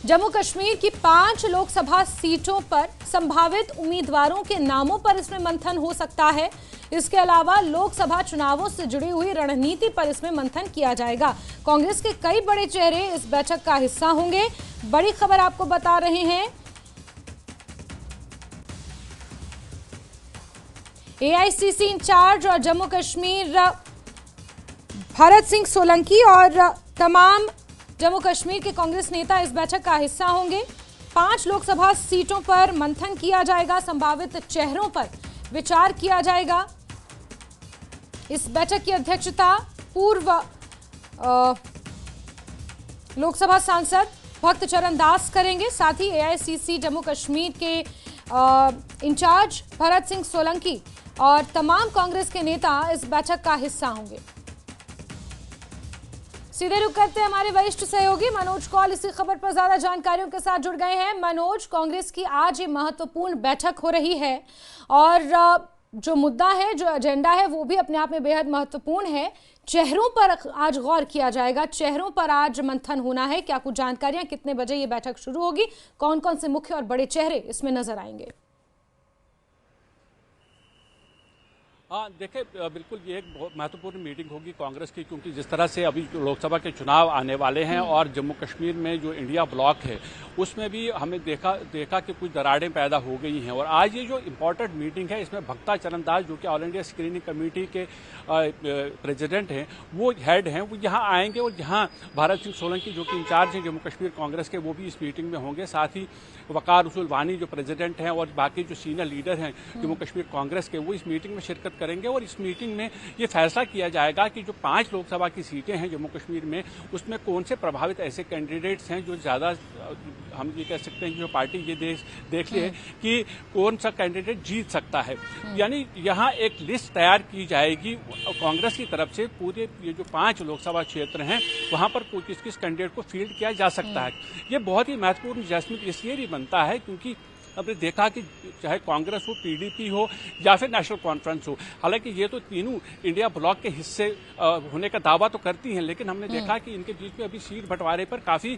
जम्मू कश्मीर की 5 लोकसभा सीटों पर संभावित उम्मीदवारों के नामों पर इसमें मंथन हो सकता है। इसके अलावा लोकसभा चुनावों से जुड़ी हुई रणनीति पर इसमें मंथन किया जाएगा। कांग्रेस के कई बड़े चेहरे इस बैठक का हिस्सा होंगे। बड़ी खबर आपको बता रहे हैं, एआईसीसी इंचार्ज और जम्मू कश्मीर भरत सिंह सोलंकी और तमाम जम्मू कश्मीर के कांग्रेस नेता इस बैठक का हिस्सा होंगे। 5 लोकसभा सीटों पर मंथन किया जाएगा, संभावित चेहरों पर विचार किया जाएगा। इस बैठक की अध्यक्षता पूर्व लोकसभा सांसद भक्त चरण दास करेंगे। साथ ही एआईसीसी जम्मू कश्मीर के इंचार्ज भरत सिंह सोलंकी और तमाम कांग्रेस के नेता इस बैठक का हिस्सा होंगे। सीधे रुक करते हैं हमारे वरिष्ठ सहयोगी मनोज कौल इसी खबर पर ज्यादा जानकारियों के साथ जुड़ गए हैं। मनोज, कांग्रेस की आज ये महत्वपूर्ण बैठक हो रही है और जो मुद्दा है, जो एजेंडा है, वो भी अपने आप में बेहद महत्वपूर्ण है। चेहरों पर आज गौर किया जाएगा, चेहरों पर आज मंथन होना है। क्या कुछ जानकारियां, कितने बजे ये बैठक शुरू होगी, कौन कौन से मुख्य और बड़े चेहरे इसमें नजर आएंगे? हाँ देखिए, बिल्कुल ये एक बहुत महत्वपूर्ण मीटिंग होगी कांग्रेस की, क्योंकि जिस तरह से अभी लोकसभा के चुनाव आने वाले हैं और जम्मू कश्मीर में जो इंडिया ब्लॉक है उसमें भी हमें देखा कि कुछ दरारें पैदा हो गई हैं। और आज ये जो इम्पोर्टेंट मीटिंग है, इसमें भक्ता चरण दास जो कि ऑल इंडिया स्क्रीनिंग कमेटी के प्रेसिडेंट हैं, वो हेड हैं, वो यहाँ आएंगे। और यहाँ भरत सिंह सोलंकी जो कि इंचार्ज हैं जम्मू कश्मीर कांग्रेस के, वो भी इस मीटिंग में होंगे। साथ ही वकार रसूल वानी जो प्रेसिडेंट हैं और बाकी जो सीनियर लीडर हैं जम्मू कश्मीर कांग्रेस के, वो इस मीटिंग में शिरकत करेंगे। और इस मीटिंग में ये फैसला किया जाएगा कि जो 5 लोकसभा की सीटें हैं जम्मू कश्मीर में, उसमें कौन से प्रभावित ऐसे कैंडिडेट्स हैं जो ज़्यादा, हम ये कह सकते हैं कि जो पार्टी ये देख ले कि कौन सा कैंडिडेट जीत सकता है। यानी यहाँ एक लिस्ट तैयार की जाएगी कांग्रेस की तरफ से, पूरे ये जो 5 लोकसभा क्षेत्र हैं वहाँ पर किस किस कैंडिडेट को फील्ड किया जा सकता है। ये बहुत ही महत्वपूर्ण एडजस्टमेंट इसलिए भी बनता है क्योंकि हमने देखा कि चाहे कांग्रेस हो, पीडीपी हो या फिर नेशनल कॉन्फ्रेंस हो, हालांकि ये तो तीनों इंडिया ब्लॉक के हिस्से होने का दावा तो करती हैं, लेकिन हमने देखा कि इनके बीच में अभी सीट बंटवारे पर काफ़ी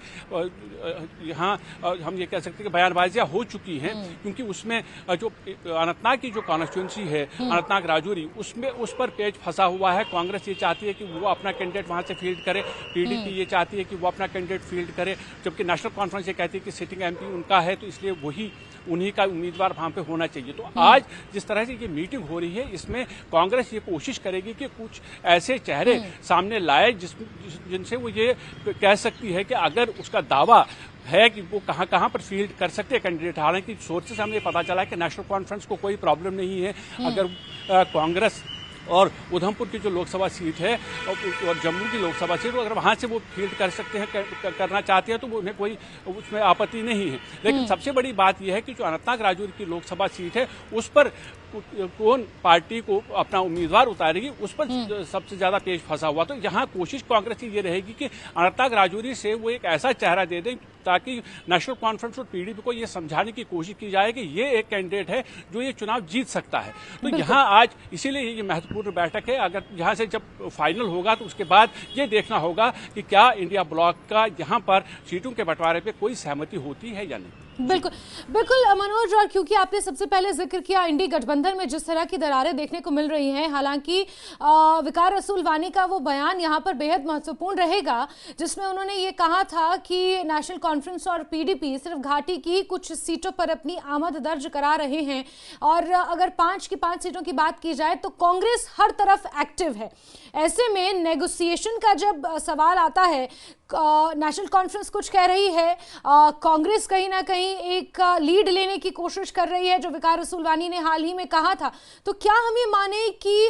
यहाँ हम ये कह सकते हैं कि बयानबाजियाँ हो चुकी हैं। क्योंकि उसमें जो अनंतनाग की जो कॉन्स्टिट्यूंसी है, अनंतनाग राजौरी, उसमें उस पर पेच फंसा हुआ है। कांग्रेस ये चाहती है कि वो अपना कैंडिडेट वहाँ से फील्ड करे, पीडीपी ये चाहती है कि वो अपना कैंडिडेट फील्ड करे, जबकि नेशनल कॉन्फ्रेंस ये कहती है कि सिटिंग एमपी उनका है, तो इसलिए वही उन्हीं का उम्मीदवार वहाँ पे होना चाहिए। तो आज जिस तरह से ये मीटिंग हो रही है, इसमें कांग्रेस ये कोशिश करेगी कि कुछ ऐसे चेहरे सामने लाए जिनसे वो ये कह सकती है कि अगर उसका दावा है कि वो कहाँ कहाँ पर फील्ड कर सकते हैं कैंडिडेट। हालांकि सोर्सेस हमें पता चला है कि नेशनल कॉन्फ्रेंस को कोई प्रॉब्लम नहीं है अगर कांग्रेस और उधमपुर की जो लोकसभा सीट है और जम्मू की लोकसभा सीट, अगर वहाँ से वो फील्ड कर सकते हैं, करना चाहते हैं, तो उन्हें कोई उसमें आपत्ति नहीं है। लेकिन सबसे बड़ी बात यह है कि जो अनंतनाग राजौरी की लोकसभा सीट है उस पर कौन पार्टी को अपना उम्मीदवार उतारेगी, उस पर सबसे ज्यादा पेच फंसा हुआ। तो यहाँ कोशिश कांग्रेस की ये रहेगी कि अनंतनाग राजौरी से वो एक ऐसा चेहरा दे दें ताकि नेशनल कॉन्फ्रेंस और पीडीपी को ये समझाने की कोशिश की जाए कि ये एक कैंडिडेट है जो ये चुनाव जीत सकता है। तो यहाँ आज इसीलिए ये महत्वपूर्ण बैठक है। अगर यहाँ से जब फाइनल होगा तो उसके बाद ये देखना होगा कि क्या इंडिया ब्लॉक का यहाँ पर सीटों के बंटवारे पे कोई सहमति होती है या नहीं। बिल्कुल बिल्कुल मनोज, और क्योंकि आपने सबसे पहले जिक्र किया इंडी गठबंधन में जिस तरह की दरारें देखने को मिल रही हैं, हालांकि वकार रसूल वानी का वो बयान यहाँ पर बेहद महत्वपूर्ण रहेगा जिसमें उन्होंने ये कहा था कि नेशनल कॉन्फ्रेंस और पीडीपी सिर्फ घाटी की कुछ सीटों पर अपनी आमद दर्ज करा रहे हैं और अगर 5 की 5 सीटों की बात की जाए तो कांग्रेस हर तरफ एक्टिव है। ऐसे में नेगोशिएशन का जब सवाल आता है, नेशनल कॉन्फ्रेंस कुछ कह रही है, कांग्रेस कहीं ना कहीं एक लीड लेने की कोशिश कर रही है, जो वकार रसूल वानी ने हाल ही में कहा था। तो क्या हम ये माने कि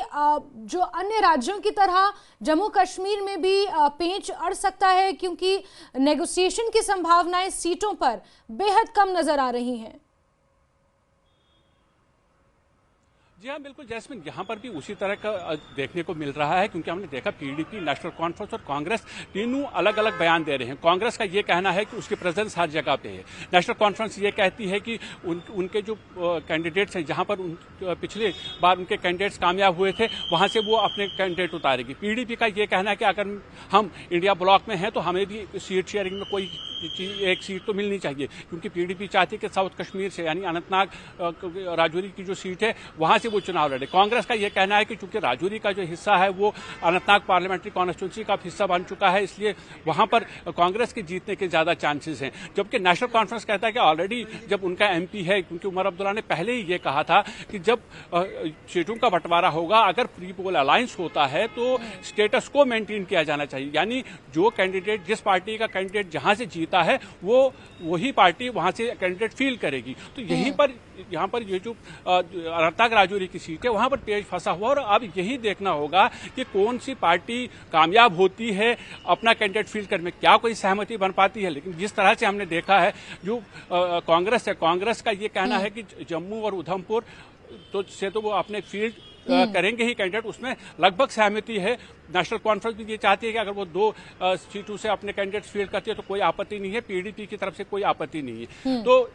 जो अन्य राज्यों की तरह जम्मू कश्मीर में भी पेंच अड़ सकता है, क्योंकि नेगोशिएशन की संभावनाएं सीटों पर बेहद कम नजर आ रही हैं? जी हाँ, बिल्कुल जैस्मिन, यहाँ पर भी उसी तरह का देखने को मिल रहा है, क्योंकि हमने देखा पीडीपी, नेशनल कॉन्फ्रेंस और कांग्रेस तीनों अलग अलग बयान दे रहे हैं। कांग्रेस का ये कहना है कि उसकी प्रेजेंस हर जगह पे है। नेशनल कॉन्फ्रेंस ये कहती है कि उनके जो कैंडिडेट्स हैं, जहाँ पर पिछले बार उनके कैंडिडेट्स कामयाब हुए थे, वहाँ से वो अपने कैंडिडेट उतारेगी। पीडीपी का ये कहना है कि अगर हम इंडिया ब्लॉक में हैं तो हमें भी सीट शेयरिंग में कोई एक सीट तो मिलनी चाहिए, क्योंकि पीडीपी चाहती है कि साउथ कश्मीर से यानी अनंतनाग राजौरी की जो सीट है वहां से वो चुनाव लड़े। कांग्रेस का ये कहना है कि चूंकि राजौरी का जो हिस्सा है वो अनंतनाग पार्लियामेंट्री कॉन्स्टिट्यूंसी का हिस्सा बन चुका है, इसलिए वहां पर कांग्रेस के जीतने के ज्यादा चांसेस हैं। जबकि नेशनल कॉन्फ्रेंस कहता है कि ऑलरेडी जब उनका एमपी है, क्योंकि उमर अब्दुल्ला ने पहले ही ये कहा था कि जब सीटों का बंटवारा होगा, अगर फ्री पोल अलायंस होता है तो स्टेटस को मेंटेन किया जाना चाहिए, यानी जो कैंडिडेट, जिस पार्टी का कैंडिडेट जहां से जीता है वो वही पार्टी वहां से कैंडिडेट फील करेगी। तो यहीं पर यहाँ पर ये जो अनंतनाग राजौरी की सीट है वहां पर पेच फंसा हुआ, और अब यही देखना होगा कि कौन सी पार्टी कामयाब होती है, अपना कैंडिडेट फील करने में क्या कोई सहमति बन पाती है। लेकिन जिस तरह से हमने देखा है जो कांग्रेस है, कांग्रेस का ये कहना है कि जम्मू और उधमपुर तो वो अपने फील्ड करेंगे ही कैंडिडेट, उसमें लगभग सहमति है। नेशनल कॉन्फ्रेंस भी ये चाहती है कि अगर वो 2 सीटों से अपने कैंडिडेट फील्ड करती है तो कोई आपत्ति नहीं है, पीडीपी की तरफ से कोई आपत्ति नहीं है। तो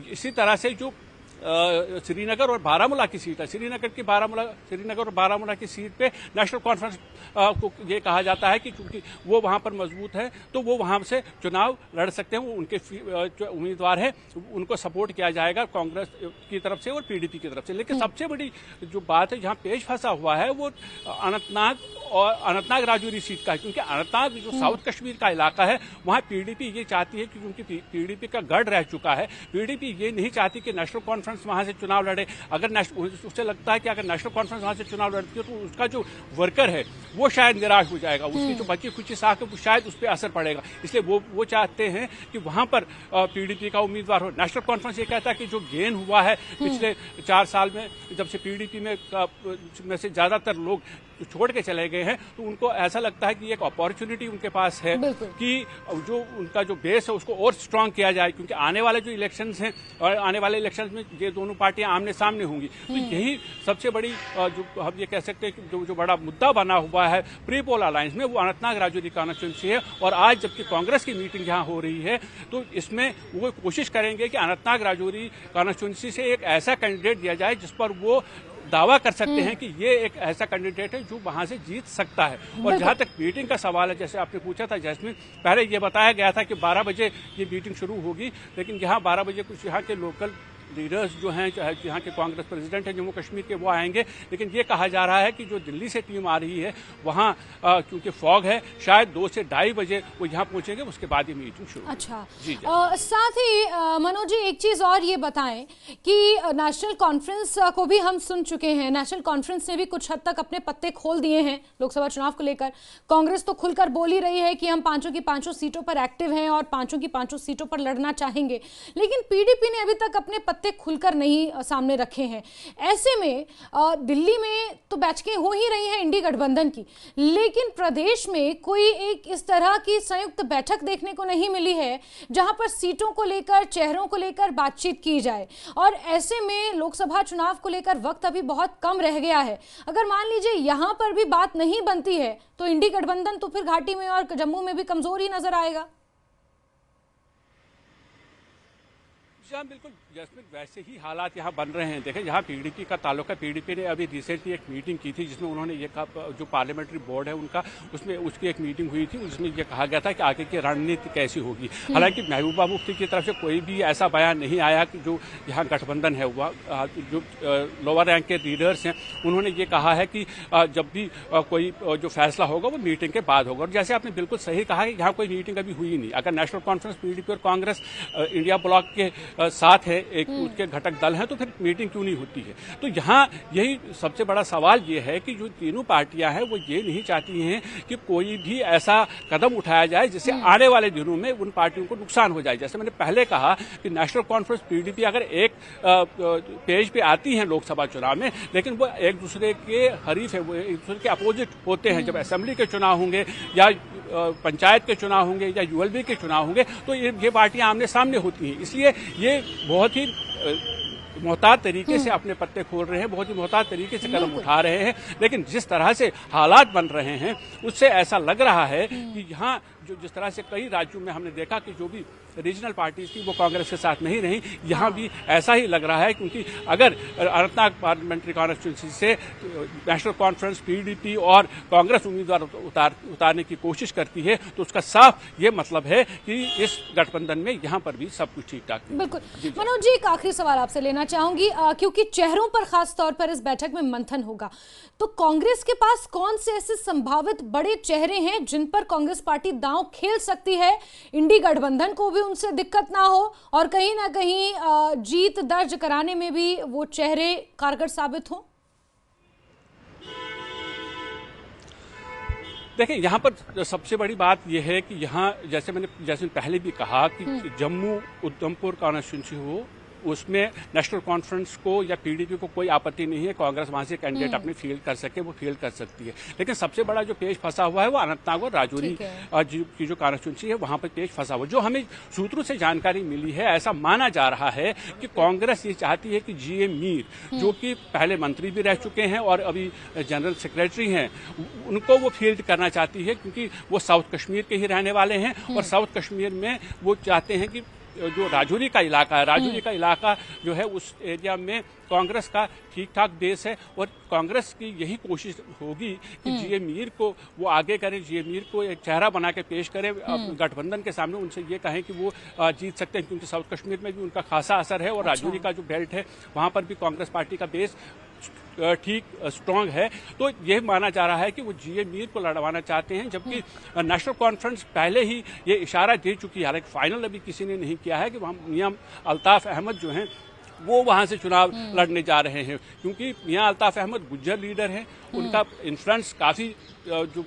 इसी तरह से जो श्रीनगर और बारामूला की सीट है, श्रीनगर और बारामूला की सीट पे नेशनल कॉन्फ्रेंस को ये कहा जाता है कि क्योंकि वो वहां पर मजबूत है तो वो वहां से चुनाव लड़ सकते हैं। वो उनके जो उम्मीदवार है उनको सपोर्ट किया जाएगा कांग्रेस की तरफ से और पीडीपी की तरफ से। लेकिन सबसे बड़ी जो बात है, जहां पेच फंसा हुआ है, वो अनंतनाग राजौरी सीट का है, क्योंकि अनंतनाग जो साउथ कश्मीर का इलाका है वहां पीडीपी ये चाहती है कि क्योंकि पीडीपी का गढ़ रह चुका है, पीडीपी ये नहीं चाहती कि नेशनल कॉन्फ्रेंस वहां से चुनाव लड़े। अगर उसे लगता है कि अगर नेशनल कॉन्फ्रेंस वहां से चुनाव लड़ती है तो उसका जो वर्कर है वो शायद निराश हो जाएगा, उसकी जो बची खुची साख है वो शायद उस पर असर पड़ेगा, इसलिए वो चाहते हैं कि वहां पर पीडीपी का उम्मीदवार हो। नेशनल कॉन्फ्रेंस ये कहता है कि जो गेन हुआ है पिछले 4 साल में, जब से पीडीपी में से ज्यादातर लोग छोड़ के चले गए हैं, तो उनको ऐसा लगता है कि एक अपॉर्चुनिटी उनके पास है कि जो उनका जो बेस है उसको और स्ट्रांग किया जाए, क्योंकि आने वाले जो इलेक्शंस हैं और आने वाले इलेक्शंस में ये दोनों पार्टियां आमने सामने होंगी। तो यही सबसे बड़ी जो हम ये कह सकते हैं कि जो बड़ा मुद्दा बना हुआ है प्री पोल अलायंस में, वो अनंतनाग राजौरी कॉन्स्टिट्यूंसी है। और आज जबकि कांग्रेस की मीटिंग यहाँ हो रही है तो इसमें वो कोशिश करेंगे कि अनंतनाग राजौरी कॉन्स्टिट्यूंसी से एक ऐसा कैंडिडेट दिया जाए जिस पर वो दावा कर सकते हैं कि ये एक ऐसा कैंडिडेट है जो वहां से जीत सकता है। और जहां तक मीटिंग का सवाल है, जैसे आपने पूछा था जैस्मिन, पहले ये बताया गया था कि 12 बजे ये मीटिंग शुरू होगी, लेकिन यहाँ 12 बजे कुछ यहाँ के लोकल लीडर्स जो हैं, चाहे यहाँ के कांग्रेस प्रेसिडेंट हैं जम्मू कश्मीर के, वो आएंगे। लेकिन ये कहा जा रहा है कि जो दिल्ली से टीम आ रही है वहाँ क्योंकि फॉग है, शायद 2 से 2:30 बजे वो यहाँ पहुँचेंगे, उसके बाद ये मीटिंग शुरू। अच्छा जी साथ ही मनोज जी एक चीज़ और ये बताएं कि नेशनल कॉन्फ्रेंस को भी हम सुन चुके हैं, नेशनल कॉन्फ्रेंस ने भी कुछ हद तक अपने पत्ते खोल दिए हैं लोकसभा चुनाव को लेकर। कांग्रेस तो खुलकर बोल ही रही है कि हम 5 की 5 सीटों पर एक्टिव हैं और 5 की 5 सीटों पर लड़ना चाहेंगे, लेकिन पीडीपी ने अभी तक अपने पत्ते खुलकर नहीं सामने रखे हैं। ऐसे में दिल्ली में तो बैठकें हो ही रही हैं इंडी गठबंधन की, लेकिन प्रदेश में कोई एक इस तरह की संयुक्त बैठक देखने को नहीं मिली है जहां पर सीटों को लेकर, चेहरों को लेकर बातचीत की जाए। और ऐसे में लोकसभा चुनाव को लेकर वक्त अभी बहुत कम रह गया है। अगर मान लीजिए यहां पर भी बात नहीं बनती है तो इंडी गठबंधन तो फिर घाटी में और जम्मू में भी कमजोर ही नजर आएगा। हाँ बिल्कुल जैस्मिन, वैसे ही हालात यहाँ बन रहे हैं। देखें, यहाँ पीडीपी का ताल्लुक है, पीडीपी ने अभी रिसेंटली एक मीटिंग की थी जिसमें उन्होंने ये कहा, जो पार्लियामेंट्री बोर्ड है उनका, उसमें उसकी एक मीटिंग हुई थी, उसमें ये कहा गया था कि आगे की रणनीति कैसी होगी। हालांकि महबूबा मुफ्ती की तरफ से कोई भी ऐसा बयान नहीं आया कि जो यहाँ गठबंधन है हुआ, जो लोअर रैंक के लीडर्स हैं उन्होंने ये कहा है कि जब भी कोई जो फैसला होगा वो मीटिंग के बाद होगा। और जैसे आपने बिल्कुल सही कहा कि यहाँ कोई मीटिंग अभी हुई नहीं। अगर नेशनल कॉन्फ्रेंस, पीडीपी और कांग्रेस इंडिया ब्लॉक के साथ है, एक उनके घटक दल हैं, तो फिर मीटिंग क्यों नहीं होती है। तो यहाँ यही सबसे बड़ा सवाल ये है कि जो तीनों पार्टियां हैं वो ये नहीं चाहती हैं कि कोई भी ऐसा कदम उठाया जाए जिससे आने वाले दिनों में उन पार्टियों को नुकसान हो जाए। जैसे मैंने पहले कहा कि नेशनल कॉन्फ्रेंस, पीडीपी अगर एक पेज पे आती हैं लोकसभा चुनाव में, लेकिन वो एक दूसरे के हरीफ है, वो एक दूसरे के अपोजिट होते हैं। जब असेंबली के चुनाव होंगे या पंचायत के चुनाव होंगे या यूएलबी के चुनाव होंगे तो ये पार्टियां आमने सामने होती हैं। इसलिए ये बहुत ही मोहतात तरीके से अपने पत्ते खोल रहे हैं, बहुत ही मोहतात तरीके से कदम उठा रहे हैं। लेकिन जिस तरह से हालात बन रहे हैं उससे ऐसा लग रहा है कि यहाँ जो जिस तरह से कई राज्यों में हमने देखा कि जो भी रीजनल पार्टीज थी वो कांग्रेस के साथ नहीं रही, यहाँ भी ऐसा ही लग रहा है। क्योंकि अगर अनंतनाग पार्लियामेंट्री कॉन्स्टिट्यूंसी से नेशनल कॉन्फ्रेंस, पीडीपी और कांग्रेस उम्मीदवार उतारने की कोशिश करती है तो उसका साफ ये मतलब है कि इस गठबंधन में यहाँ पर भी सब कुछ ठीक ठाक है। बिल्कुल। मनोज जी, एक आखिरी सवाल आपसे लेना चाहूंगी, क्योंकि चेहरों पर खास तौर पर इस बैठक में मंथन होगा, तो कांग्रेस के पास कौन से ऐसे संभावित बड़े चेहरे हैं जिन पर कांग्रेस पार्टी दांव खेल सकती है, इंडी गठबंधन को भी उनसे दिक्कत ना हो और कहीं ना कहीं जीत दर्ज कराने में भी वो चेहरे कारगर साबित हों? देखिए, यहाँ पर सबसे बड़ी बात यह है कि यहाँ जैसे पहले भी कहा कि जम्मू उधमपुर कॉन्स्टिट्यूंसी हो उसमें नेशनल कॉन्फ्रेंस को या पीडीपी को कोई आपत्ति नहीं है, कांग्रेस वहां से कैंडिडेट अपने फील्ड कर सके, वो फील्ड कर सकती है। लेकिन सबसे बड़ा जो पेज फंसा हुआ है वो अनंतनाग और राजौरी की जो कॉन्स्टिट्यूंसी है वहां पर पेज फंसा हुआ। जो हमें सूत्रों से जानकारी मिली है, ऐसा माना जा रहा है कि कांग्रेस ये चाहती है कि जीए मीर, जो कि पहले मंत्री भी रह चुके हैं और अभी जनरल सेक्रेटरी हैं, उनको वो फील्ड करना चाहती है क्योंकि वो साउथ कश्मीर के ही रहने वाले हैं और साउथ कश्मीर में वो चाहते हैं कि जो राजौरी का इलाका है, राजौरी का इलाका जो है उस एरिया में कांग्रेस का ठीक ठाक बेस है और कांग्रेस की यही कोशिश होगी कि जीए मीर को वो आगे करें, जीए मीर को एक चेहरा बना के पेश करें गठबंधन के सामने, उनसे ये कहें कि वो जीत सकते हैं क्योंकि साउथ कश्मीर में भी उनका खासा असर है और राजौरी का जो बेल्ट है वहां पर भी कांग्रेस पार्टी का बेस ठीक स्ट्रांग है। तो यह माना जा रहा है कि वो जीए मीर को लड़वाना चाहते हैं, जबकि नेशनल कॉन्फ्रेंस पहले ही ये इशारा दे चुकी है, हालांकि फाइनल अभी किसी ने नहीं किया है कि वहाँ मियां अल्ताफ अहमद जो हैं वो वहां से चुनाव लड़ने जा रहे हैं, क्योंकि मियां अल्ताफ अहमद गुज्जर लीडर हैं, उनका इन्फ्लुएंस काफ़ी जो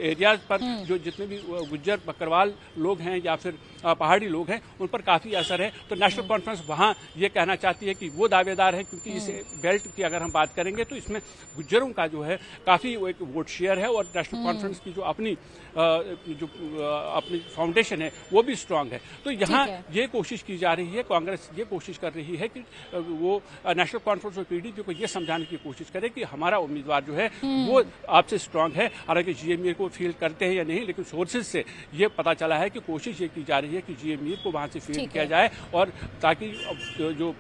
एरियाज पर जो जितने भी गुज्जर बकरवाल लोग हैं या फिर पहाड़ी लोग हैं उन पर काफ़ी असर है। तो नेशनल कॉन्फ्रेंस वहाँ ये कहना चाहती है कि वो दावेदार है, क्योंकि इस बेल्ट की अगर हम बात करेंगे तो इसमें गुज्जरों का जो है काफ़ी एक वोट शेयर है और नेशनल कॉन्फ्रेंस की जो अपनी फाउंडेशन है वो भी स्ट्रांग है। तो यहाँ ये कोशिश की जा रही है, कांग्रेस ये कोशिश कर रही है कि वो नेशनल कॉन्फ्रेंस और पीडीपी को ये समझाने की कोशिश करे कि हमारा उम्मीदवार जो है वो आपसे स्ट्रांग है। हालांकि जीए मीर को फील्ड करते हैं या नहीं, लेकिन सोर्सेज से ये पता चला है कि कोशिश ये की जा रही है कि जीए मीर को वहां से फील्ड किया जाए और ताकि जो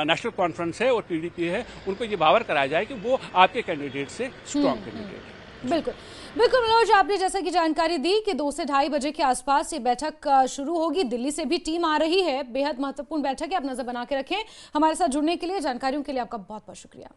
नेशनल कॉन्फ्रेंस है और पीडीपी है उनको ये बावर कराया जाए कि वो आपके कैंडिडेट से स्ट्रांग कैंडिडेट। बिल्कुल बिल्कुल मनोज, आपने जैसा कि जानकारी दी कि 2 से 2:30 बजे के आसपास ये बैठक शुरू होगी। दिल्ली से भी टीम आ रही है, बेहद महत्वपूर्ण बैठक है, आप नजर बना के रखें। हमारे साथ जुड़ने के लिए, जानकारियों के लिए आपका बहुत बहुत शुक्रिया।